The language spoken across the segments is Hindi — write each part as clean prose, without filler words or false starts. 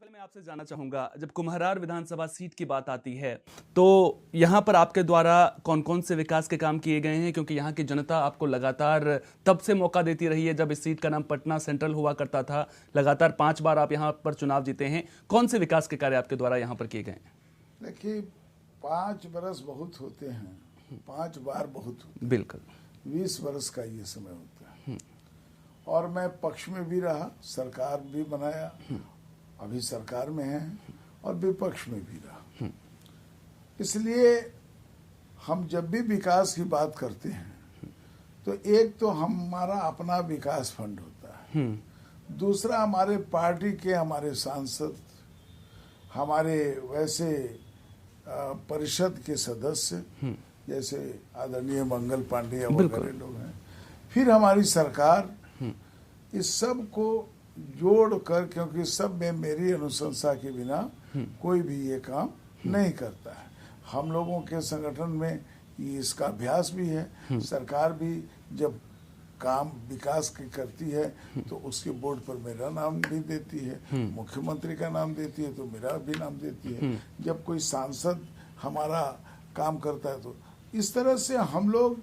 पहले मैं आपसे जानना चाहूंगा, जब कुम्हरार विधानसभा सीट की बात आती है तो यहां पर आपके द्वारा कौन कौन से विकास के काम किए गए हैं? क्योंकि यहां की जनता आपको लगातार तब से मौका देती रही है जब इस सीट का नाम पटना सेंट्रल हुआ करता था। लगातार 5 बार आप यहां पर चुनाव जीते हैं। कौन से विकास के कार्य आपके द्वारा यहां पर किए गए हैं? देखिए, 5 बरस बहुत होते हैं, 5 बार बहुत होते हैं। बिल्कुल। 20 बरस का ये समय होता है और मैं पक्ष में भी रहा, सरकार भी बनाया, अभी सरकार में है और विपक्ष में भी रहा। इसलिए हम जब भी विकास की बात करते हैं तो एक तो हमारा अपना विकास फंड होता है, दूसरा हमारे पार्टी के हमारे सांसद, हमारे वैसे परिषद के सदस्य जैसे आदरणीय मंगल पांडे वगैरह लोग हैं, फिर हमारी सरकार, इस सब को जोड़कर, क्योंकि सब में मेरी अनुशंसा के बिना कोई भी ये काम नहीं करता है। हम लोगों के संगठन में इसका अभ्यास भी है। सरकार भी जब काम विकास की करती है तो उसके बोर्ड पर मेरा नाम भी देती है, मुख्यमंत्री का नाम देती है तो मेरा भी नाम देती है। जब कोई सांसद हमारा काम करता है तो इस तरह से हम लोग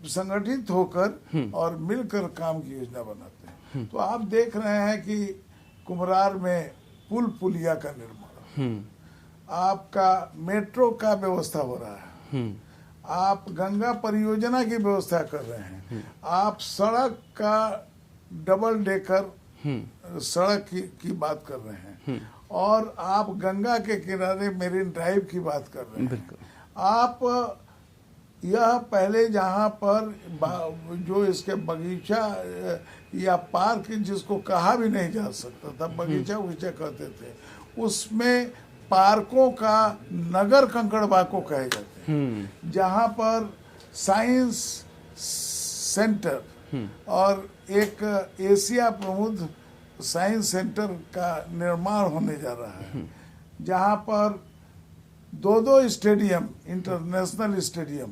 संगठित होकर और मिलकर काम की योजना बनाते हैं। तो आप देख रहे हैं कि कुम्हरार में पुलिया का निर्माण, आपका मेट्रो का व्यवस्था हो रहा है, आप गंगा परियोजना की व्यवस्था कर रहे हैं, आप सड़क का डबल डेकर सड़क की बात कर रहे हैं और आप गंगा के किनारे मेरीन ड्राइव की बात कर रहे हैं। आप यह पहले जहाँ पर जो इसके बगीचा या पार्क जिसको कहा भी नहीं जा सकता था, बगीचा उगीचा कहते थे, उसमें पार्कों का नगर कंकड़बाग को कहे जाते हैं, जहाँ पर साइंस सेंटर और एक एशिया प्रमुख साइंस सेंटर का निर्माण होने जा रहा है, जहाँ पर 2 स्टेडियम, इंटरनेशनल स्टेडियम,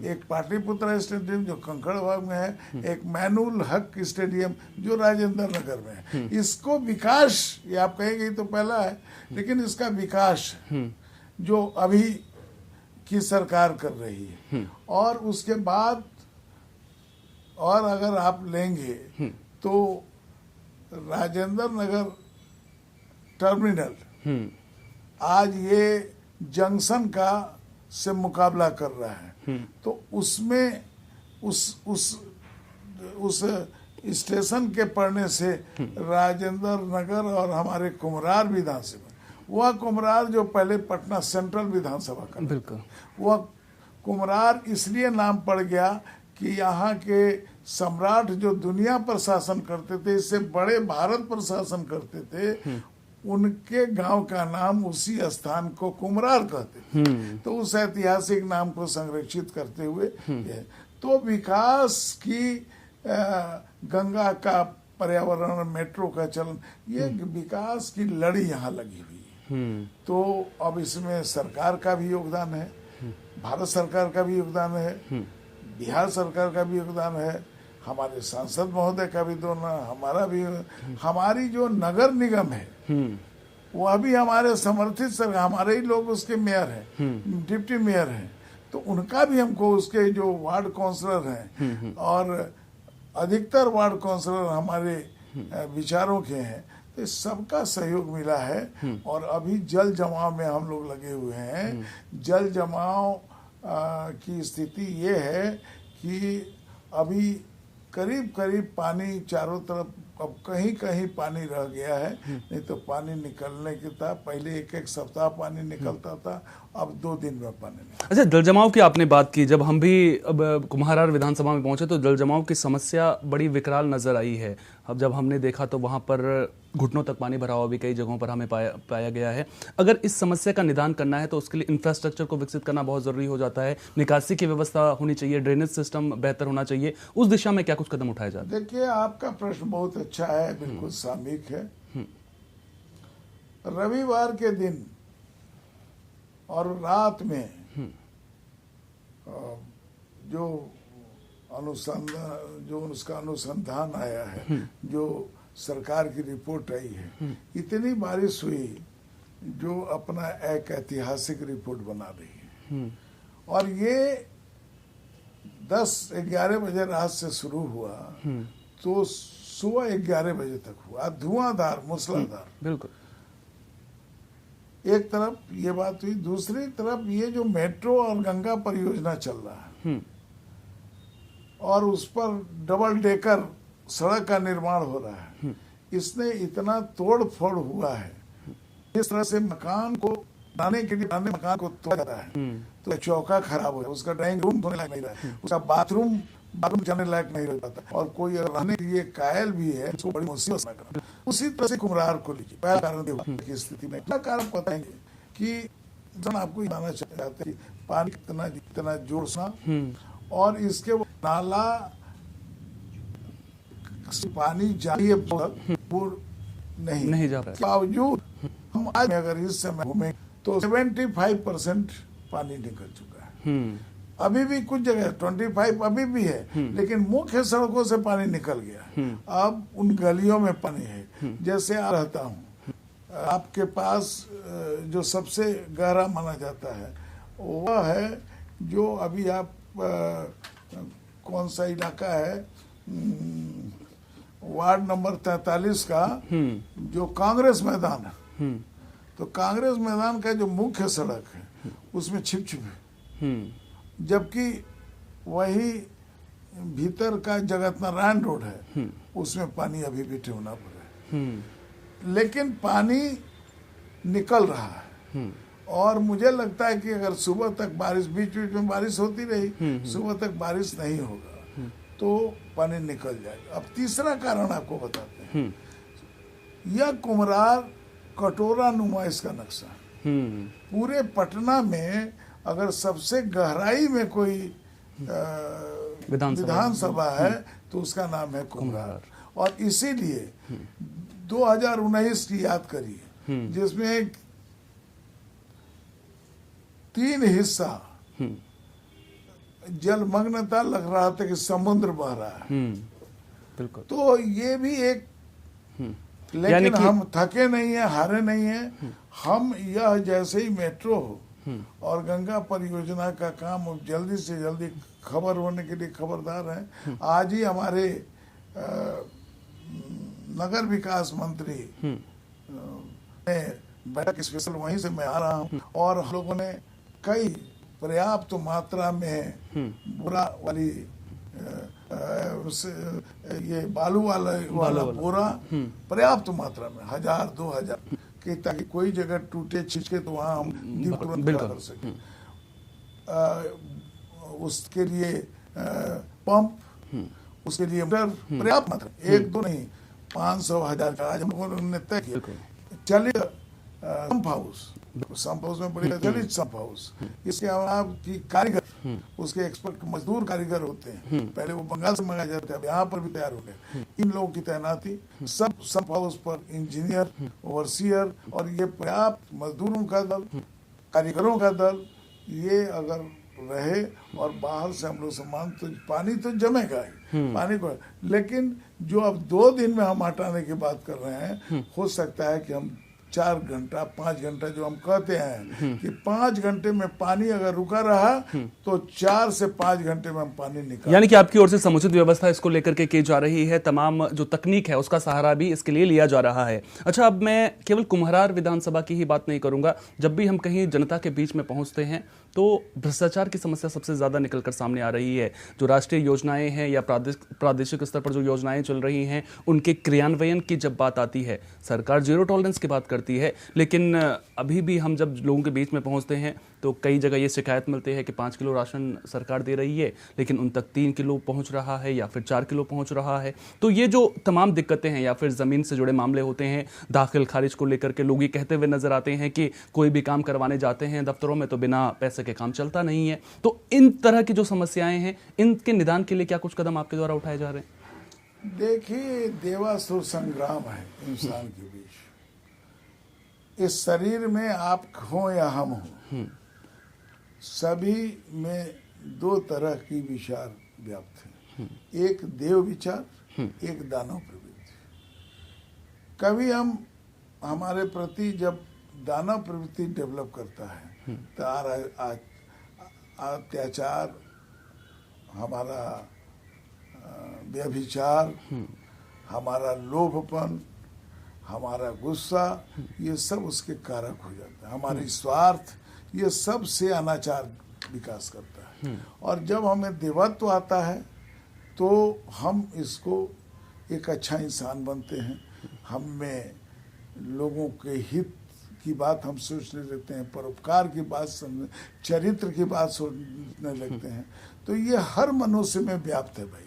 एक पाटलिपुत्रा स्टेडियम जो कंकड़बाग में है, एक मैनुल हक स्टेडियम जो राजेंद्र नगर में है। इसको विकास, ये आप कहेंगे तो पहला है, लेकिन इसका विकास जो अभी की सरकार कर रही है। और उसके बाद और अगर आप लेंगे तो राजेंद्र नगर टर्मिनल आज ये जंक्शन का से मुकाबला कर रहा है, तो उसमें उस स्टेशन के पड़ने से राजेंद्र नगर और हमारे कुम्हरार विधानसभा, वह कुम्हरार जो पहले पटना सेंट्रल विधानसभा का, बिल्कुल, वह कुम्हरार इसलिए नाम पड़ गया कि यहाँ के सम्राट जो दुनिया पर शासन करते थे, इससे बड़े भारत पर शासन करते थे, उनके गांव का नाम उसी स्थान को कुम्हरार कहते थे। तो उस ऐतिहासिक नाम को संरक्षित करते हुए तो विकास की गंगा का पर्यावरण, मेट्रो का चलन, ये विकास की लड़ी यहाँ लगी हुई है। तो अब इसमें सरकार का भी योगदान है, भारत सरकार का भी योगदान है, बिहार सरकार का भी योगदान है, हमारे सांसद महोदय का भी दोनों, हमारा भी, हमारी जो नगर निगम है वह भी हमारे समर्थित सरकार, हमारे ही लोग उसके मेयर हैं, डिप्टी मेयर हैं, तो उनका भी हमको, उसके जो वार्ड काउंसलर हैं और अधिकतर वार्ड काउंसलर हमारे विचारों के हैं, तो सबका सहयोग मिला है। और अभी जल जमाव में हम लोग लगे हुए हैं। जल जमाव की स्थिति ये है कि अभी करीब करीब पानी चारों तरफ, अब कहीं कहीं पानी रह गया है, नहीं तो पानी निकलने की था, पहले 1 सप्ताह पानी निकलता था, अब 2 दिन में पानी निकलता। अच्छा, जल जमाव की आपने बात की, जब हम भी अब कुम्हरार विधानसभा में पहुंचे तो जल जमाव की समस्या बड़ी विकराल नजर आई है। अब जब हमने देखा तो वहां पर घुटनों तक पानी भरा हुआ भी कई जगहों पर हमें पाया गया है। अगर इस समस्या का निदान करना है तो उसके लिए इंफ्रास्ट्रक्चर को विकसित करना बहुत जरूरी हो जाता है, निकासी की व्यवस्था होनी चाहिए, ड्रेनेज सिस्टम बेहतर होना चाहिए। उस दिशा में क्या कुछ कदम उठाए जाते हैं? देखिए, आपका प्रश्न बहुत अच्छा है, बिल्कुल सामयिक है। रविवार के दिन और रात में जो उसका अनुसंधान आया है, जो सरकार की रिपोर्ट आई है, इतनी बारिश हुई जो अपना एक ऐतिहासिक रिपोर्ट बना रही है। और ये 10-11 बजे रात से शुरू हुआ तो सुबह 11 बजे तक हुआ, धुआंधार मूसलाधार। बिल्कुल। एक तरफ ये बात हुई, दूसरी तरफ ये जो मेट्रो और गंगा परियोजना चल रहा है और उस पर डबल डेकर सड़क का निर्माण हो रहा है, इसने इतना तोड़ फोड़ हुआ है। इस तरह से मकान को बनाने के लिए मकान को तोड़ा जाता है तो चौका खराब हो जाता है, उसका ड्राइंग रूम धोने लायक नहीं रहा है, उसका बाथरूम जाने लायक नहीं रह पाता, और कोई अगर रहने के लिए कायल भी है उसको बड़ी मुसीबत में करना। उसी तरह से कुम्हरार को लीजिए, पहला कारण की स्थिति में क्या कारण बताएंगे कि जन आपको बताना चाहते हैं पानी कितना जोर से, और इसके नाला पानी जाइए वो नहीं जा रहा है। बावजूद हम आज अगर इस समय घूमें तो 75% पानी निकल चुका है। अभी भी कुछ जगह 25 अभी भी है, लेकिन मुख्य सड़कों से पानी निकल गया। अब उन गलियों में पानी है। जैसे आ रहता हूँ, आपके पास जो सबसे गहरा माना जाता है वह है जो अभी आप कौन सा इलाका है, वार्ड नंबर 43 का जो कांग्रेस मैदान है, तो कांग्रेस मैदान का जो मुख्य सड़क है उसमें छिप है, जबकि वही भीतर का जगत नारायण रोड है उसमें पानी अभी भी ठेवना पड़ा है। लेकिन पानी निकल रहा है और मुझे लगता है कि अगर सुबह तक बारिश, बीच बीच में बारिश होती रही, सुबह तक बारिश नहीं होगा तो पानी निकल जाएगा। अब तीसरा कारण आपको बताते हैं, यह कुम्हरार कटोरा नुमा इसका नक्शा, पूरे पटना में अगर सबसे गहराई में कोई विधानसभा है तो उसका नाम है कुम्हरार। और इसीलिए 2019 की याद करिए जिसमें 3 हिस्सा जलमग्नता लग रहा था कि समुद्र बह रहा है। बिल्कुल। तो ये भी एक, लेकिन हम थके नहीं है, हारे नहीं है। हम यह जैसे ही मेट्रो और गंगा परियोजना का काम जल्दी से जल्दी खबर होने के लिए खबरदार हैं। आज ही हमारे नगर विकास मंत्री ने बैठक स्पेशल वहीं से मैं आ रहा हूँ, और हम लोगों ने कई पर्याप्त मात्रा में बुरा वाली ये बालू वाला बोरा पर्याप्त मात्रा में 1000-2000 कि ताकि कोई जगह टूटे छिचके तो वहाँ हम तुरंत कर सकें। उसके लिए पंप, उसके लिए पर्याप्त मात्रा, 1-2 नहीं 500-1000 का आज हमने तय किया। चलिए संप हाउस में बढ़िया चलिए संप हाउस। इसके अलावा की कारीगर, उसके एक्सपर्ट मजदूर कारीगर होते हैं, पहले वो बंगाल से मंगाए जाते हैं, अब यहाँ पर भी तैयार हो गए। इन लोगों की तैनाती, सब संप हाउस पर इंजीनियर, ओवरसियर और ये पर्याप्त मजदूरों का दल, कारीगरों का दल, ये अगर रहे और बाहर से हम लोग सामान, तो पानी तो जमेगा ही पानी को। लेकिन जो अब 2 दिन में हम हटाने की बात कर रहे हैं, हो सकता है कि हम 4 घंटा 5 घंटा जो हम कहते हैं कि 5 घंटे में पानी अगर रुका रहा तो 4 से 5 घंटे में हम पानी निकाल, यानी कि आपकी ओर से समुचित व्यवस्था इसको लेकर के की जा रही है, तमाम जो तकनीक है उसका सहारा भी इसके लिए लिया जा रहा है। अच्छा, अब मैं केवल कुम्हरार विधानसभा की ही बात नहीं करूंगा। जब भी हम कहीं जनता के बीच में पहुंचते हैं तो भ्रष्टाचार की समस्या सबसे ज्यादा निकलकर सामने आ रही है। जो राष्ट्रीय योजनाएं हैं या प्रादेशिक स्तर पर जो योजनाएं चल रही हैं, उनके क्रियान्वयन की जब बात आती है, सरकार जीरो टॉलरेंस की बात करती है, लेकिन अभी भी हम जब लोगों के बीच में पहुंचते हैं तो कई जगह ये शिकायत मिलती है कि 5 किलो राशन सरकार दे रही है, लेकिन उन तक 3 किलो पहुंच रहा है या फिर 4 किलो पहुंच रहा है। तो ये जो तमाम दिक्कतें हैं या फिर ज़मीन से जुड़े मामले होते हैं, दाखिल खारिज को लेकर के लोग ये कहते हुए नजर आते हैं कि कोई भी काम करवाने जाते हैं दफ्तरों में तो बिना पैसे के काम चलता नहीं है। तो इन तरह की जो समस्याएं हैं, इनके निदान के लिए क्या कुछ कदम आपके द्वारा उठाए जा रहे हैं? देखिए, देवासुर संग्राम है इंसान के बीच। इस शरीर में आप हो या हम हो, सभी में 2 तरह की विचार व्याप्त है, एक देव विचार, एक दानव प्रवृत्ति। कभी हम हमारे प्रति जब दानव प्रवृत्ति डेवलप करता है तो अत्याचार, हमारा व्यभिचार, हमारा लोभपन, हमारा गुस्सा, ये सब उसके कारक हो जाता है। हमारी स्वार्थ, ये सब से अनाचार विकास करता है। और जब हमें देवत्व आता है तो हम इसको एक अच्छा इंसान बनते हैं। हम में लोगों के हित की बात हम सोचने लगते हैं, परोपकार की बात समझने, चरित्र की बात सोचने लगते हैं। तो ये हर मनुष्य में व्याप्त है भाई।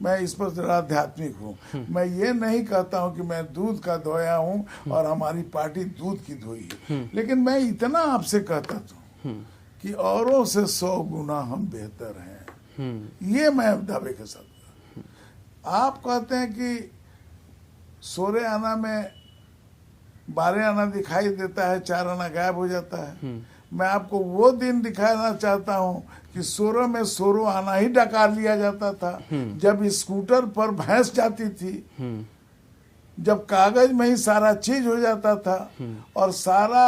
मैं इस पर जरा आध्यात्मिक हूँ। मैं ये नहीं कहता हूँ कि मैं दूध का धोया हूँ और हमारी पार्टी दूध की धोई है, लेकिन मैं इतना आपसे कहता हूँ कि औरों से 100 गुना हम बेहतर हैं। ये मैं दावे के साथ। आप कहते हैं कि 16 आना में 12 आना दिखाई देता है, 4 आना गायब हो जाता है। मैं आपको वो दिन दिखाना चाहता हूँ कि 16 में 16 आना ही डकार लिया जाता था, जब स्कूटर पर भैंस जाती थी, जब कागज में ही सारा चीज हो जाता था और सारा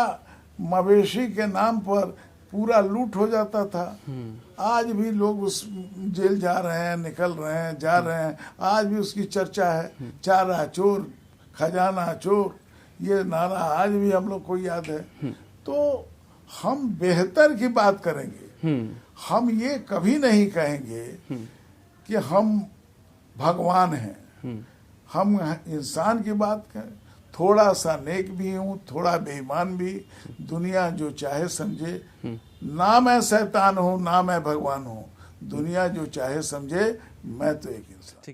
मवेशी के नाम पर पूरा लूट हो जाता था। आज भी लोग उस जेल जा रहे हैं, निकल रहे हैं, जा रहे हैं, आज भी उसकी चर्चा है। चारा चोर, खजाना चोर, ये नारा आज भी हम लोग को याद है। तो हम बेहतर की बात करेंगे, हम ये कभी नहीं कहेंगे कि हम भगवान हैं। हम इंसान की बात करें, थोड़ा सा नेक भी हूँ, थोड़ा बेईमान भी, दुनिया जो चाहे समझे। ना मैं शैतान हूँ, ना मैं भगवान हूँ, दुनिया जो चाहे समझे, मैं तो एक इंसान।